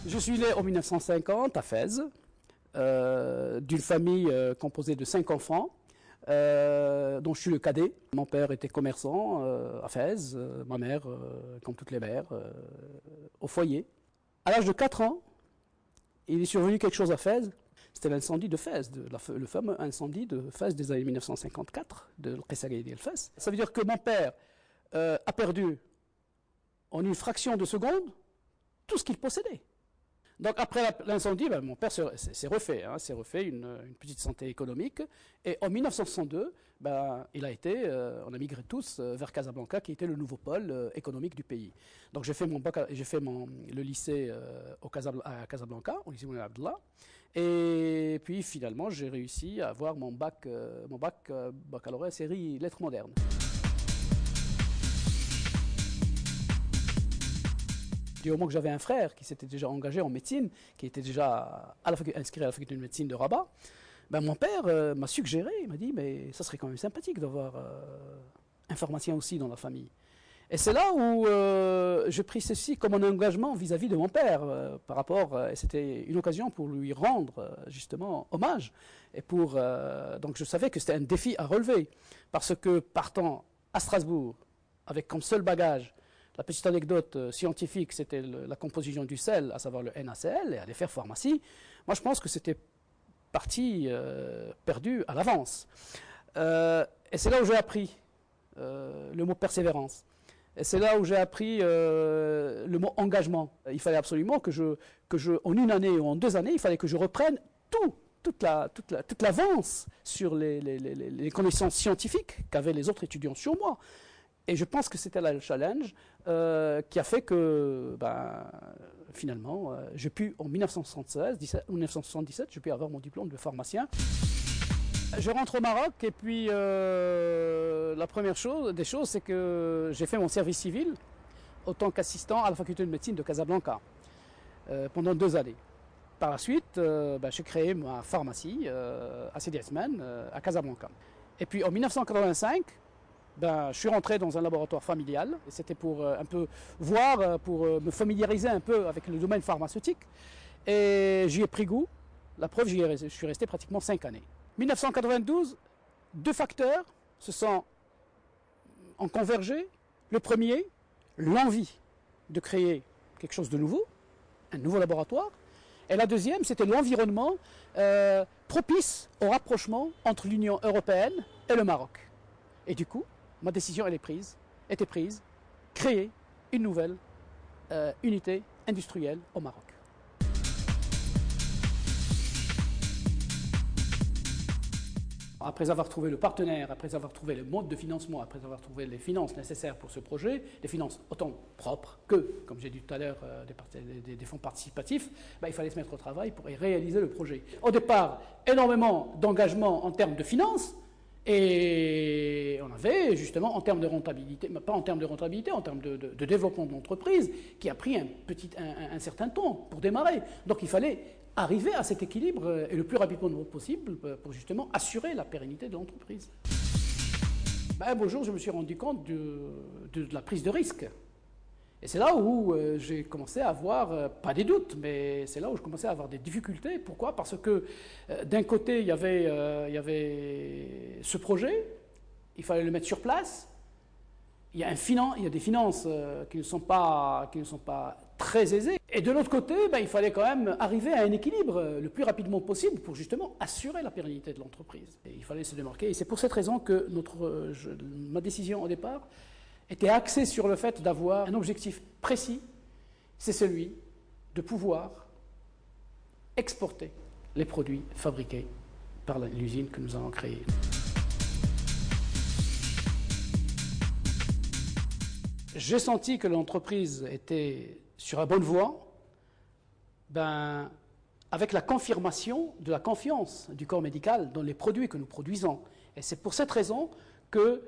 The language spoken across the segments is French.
Je suis né en 1950 à Fès, d'une famille composée de 5 enfants, dont je suis le cadet. Mon père était commerçant à Fès, ma mère, comme toutes les mères, au foyer. À l'âge de 4 ans, il est survenu quelque chose à Fès. C'était l'incendie de Fès, le fameux incendie de Fès des années 1954, de Qessaïd el-Fès. Ça veut dire que mon père a perdu en une fraction de seconde tout ce qu'il possédait. Donc après l'incendie, mon père s'est refait, s'est refait une petite santé économique. Et en 1962, il a été, on a migré tous vers Casablanca, qui était le nouveau pôle économique du pays. Donc j'ai fait le lycée à Casablanca, au lycée Moulay Abdallah. Et puis finalement, j'ai réussi à avoir mon baccalauréat série lettres modernes. Du moment que j'avais un frère qui s'était déjà engagé en médecine, qui était déjà inscrit à la faculté de médecine de Rabat, mon père m'a suggéré, il m'a dit, mais ça serait quand même sympathique d'avoir un pharmacien aussi dans la famille. Et c'est là où je pris ceci comme un engagement vis-à-vis de mon père, par rapport, et c'était une occasion pour lui rendre justement hommage. Et donc je savais que c'était un défi à relever, parce que partant à Strasbourg, avec comme seul bagage la petite anecdote scientifique, c'était la composition du sel, à savoir le NaCl, et aller faire pharmacie. Moi, je pense que c'était partie perdue à l'avance. Et c'est là où j'ai appris le mot persévérance. Et c'est là où j'ai appris le mot engagement. Il fallait absolument en une année ou en 2 années, il fallait que je reprenne toute l'avance sur les connaissances scientifiques qu'avaient les autres étudiants sur moi. Et je pense que c'était là le challenge qui a fait que, finalement, j'ai pu, en 1977, j'ai pu avoir mon diplôme de pharmacien. Je rentre au Maroc et puis la première des choses, c'est que j'ai fait mon service civil en tant qu'assistant à la faculté de médecine de Casablanca pendant 2 années. Par la suite, j'ai créé ma pharmacie à Sidi Ousmane, à Casablanca. Et puis en 1985, je suis rentré dans un laboratoire familial. C'était pour un peu voir, pour me familiariser un peu avec le domaine pharmaceutique. Et j'y ai pris goût. La preuve, je suis resté pratiquement 5 années. 1992, 2 facteurs ont convergé. Le premier, l'envie de créer quelque chose de nouveau, un nouveau laboratoire. Et la deuxième, c'était l'environnement propice au rapprochement entre l'Union européenne et le Maroc. Et du coup, ma décision était prise, créer une nouvelle unité industrielle au Maroc. Après avoir trouvé le partenaire, après avoir trouvé le mode de financement, après avoir trouvé les finances nécessaires pour ce projet, des finances autant propres que, comme j'ai dit tout à l'heure, des fonds participatifs, il fallait se mettre au travail pour réaliser le projet. Au départ, énormément d'engagement en termes de finances, et on avait justement en termes de rentabilité, pas en termes de rentabilité, en termes de développement de l'entreprise, qui a pris un certain temps pour démarrer. Donc il fallait arriver à cet équilibre et le plus rapidement possible pour justement assurer la pérennité de l'entreprise. Un beau jour, je me suis rendu compte de la prise de risque. Et c'est là où j'ai commencé à avoir, pas des doutes, mais c'est là où je commençais à avoir des difficultés. Pourquoi? Parce que d'un côté, il y avait ce projet, il fallait le mettre sur place. Il y a des finances qui ne sont pas très aisées. Et de l'autre côté, il fallait quand même arriver à un équilibre le plus rapidement possible pour justement assurer la pérennité de l'entreprise. Et il fallait se démarquer. Et c'est pour cette raison que ma décision au départ était axée sur le fait d'avoir un objectif précis, c'est celui de pouvoir exporter les produits fabriqués par l'usine que nous avons créée. J'ai senti que l'entreprise était sur la bonne voie, avec la confirmation de la confiance du corps médical dans les produits que nous produisons. Et c'est pour cette raison que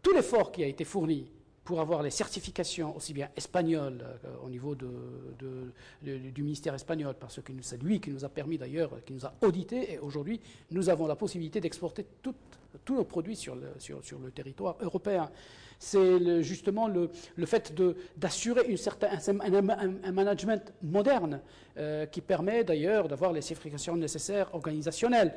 tout l'effort qui a été fourni pour avoir les certifications aussi bien espagnoles au niveau du ministère espagnol, parce que c'est lui qui nous a permis d'ailleurs, qui nous a audité, et aujourd'hui nous avons la possibilité d'exporter tous nos produits sur le territoire européen. C'est justement le fait d'assurer un management moderne qui permet d'ailleurs d'avoir les certifications nécessaires organisationnelles.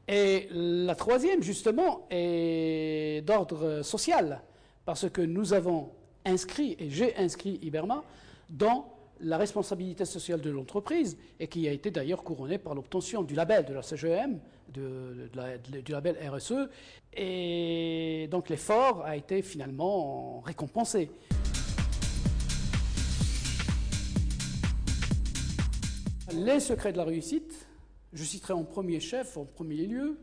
Et la troisième, justement, est d'ordre social, parce que nous avons inscrit, et j'ai inscrit Iberma, dans la responsabilité sociale de l'entreprise, et qui a été d'ailleurs couronnée par l'obtention du label de la CGM, du label RSE, et donc l'effort a été finalement récompensé. Les secrets de la réussite, je citerai en premier lieu,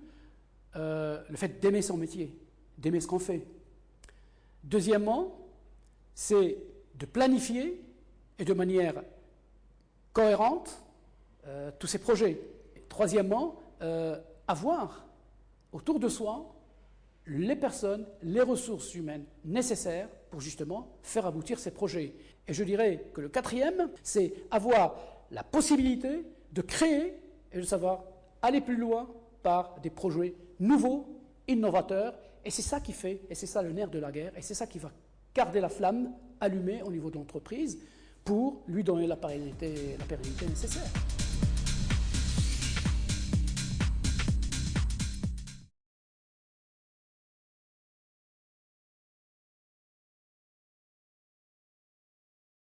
le fait d'aimer son métier, d'aimer ce qu'on fait. Deuxièmement, c'est de planifier et de manière cohérente tous ces projets. Troisièmement, avoir autour de soi les personnes, les ressources humaines nécessaires pour justement faire aboutir ces projets. Et je dirais que le quatrième, c'est avoir la possibilité de créer et de savoir aller plus loin par des projets nouveaux, innovateurs, et c'est ça qui fait, et c'est ça le nerf de la guerre, et c'est ça qui va garder la flamme allumée au niveau de l'entreprise pour lui donner la pérennité nécessaire.